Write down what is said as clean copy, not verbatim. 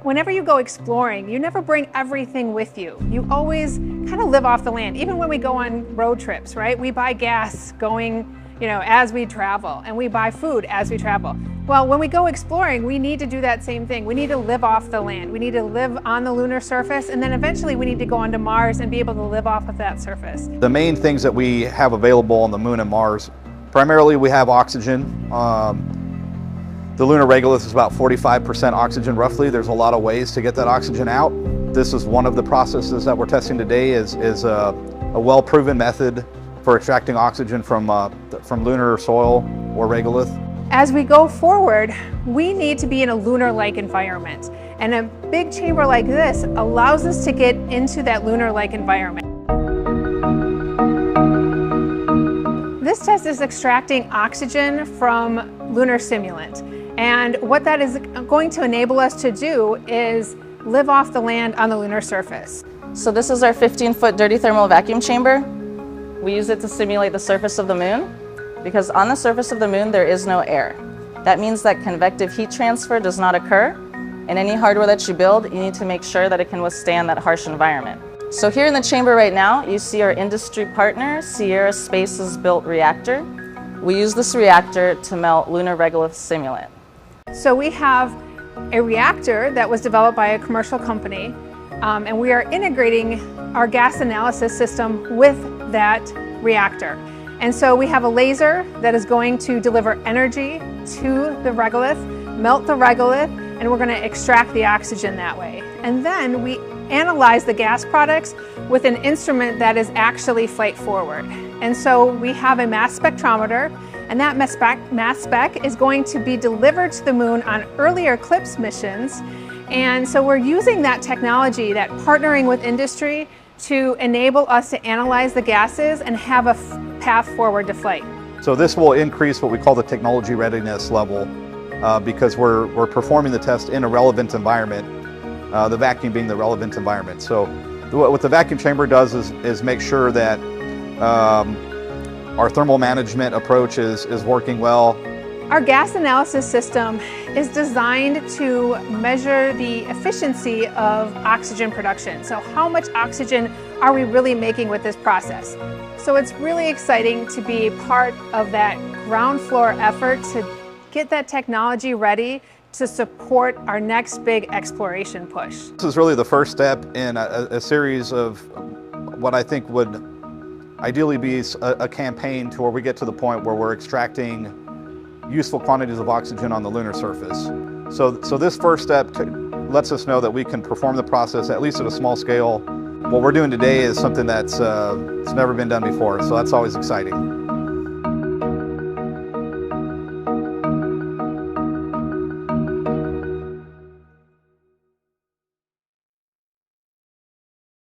Whenever you go exploring, you never bring everything with you. You always kind of live off the land. Even when we go on road trips, right? We buy gas going, as we travel, and we buy food as we travel. Well, when we go exploring, we need to do that same thing. We need to live off the land. We need to live on the lunar surface, and then eventually we need to go onto Mars and be able to live off of that surface. The main things that we have available on the Moon and Mars, primarily we have oxygen. The lunar regolith is about 45% oxygen roughly. There's a lot of ways to get that oxygen out. This is one of the processes that we're testing today is a well-proven method for extracting oxygen from lunar soil or regolith. As we go forward, we need to be in a lunar-like environment. And a big chamber like this allows us to get into that lunar-like environment. This test is extracting oxygen from lunar simulant. And what that is going to enable us to do is live off the land on the lunar surface. So this is our 15-foot dirty thermal vacuum chamber. We use it to simulate the surface of the moon because on the surface of the moon there is no air. That means that convective heat transfer does not occur, and any hardware that you build, you need to make sure that it can withstand that harsh environment. So here in the chamber right now, you see our industry partner, Sierra Space's built reactor. We use this reactor to melt lunar regolith simulant. So we have a reactor that was developed by a commercial company, and we are integrating our gas analysis system with that reactor. And so we have a laser that is going to deliver energy to the regolith, melt the regolith, and we're going to extract the oxygen that way. And then we analyze the gas products with an instrument that is actually flight forward. And so we have a mass spectrometer, and that mass spec is going to be delivered to the moon on earlier CLIPS missions. And so we're using that technology, that partnering with industry, to enable us to analyze the gases and have a path forward to flight. So this will increase what we call the technology readiness level because we're performing the test in a relevant environment, the vacuum being the relevant environment. So what the vacuum chamber does is make sure that our thermal management approach is working well. Our gas analysis system is designed to measure the efficiency of oxygen production. So how much oxygen are we really making with this process? So it's really exciting to be part of that ground floor effort to get that technology ready to support our next big exploration push. This is really the first step in a series of what I think would ideally be a campaign to where we get to the point where we're extracting useful quantities of oxygen on the lunar surface. So this first step lets us know that we can perform the process at least at a small scale. What we're doing today is something that's never been done before, so that's always exciting.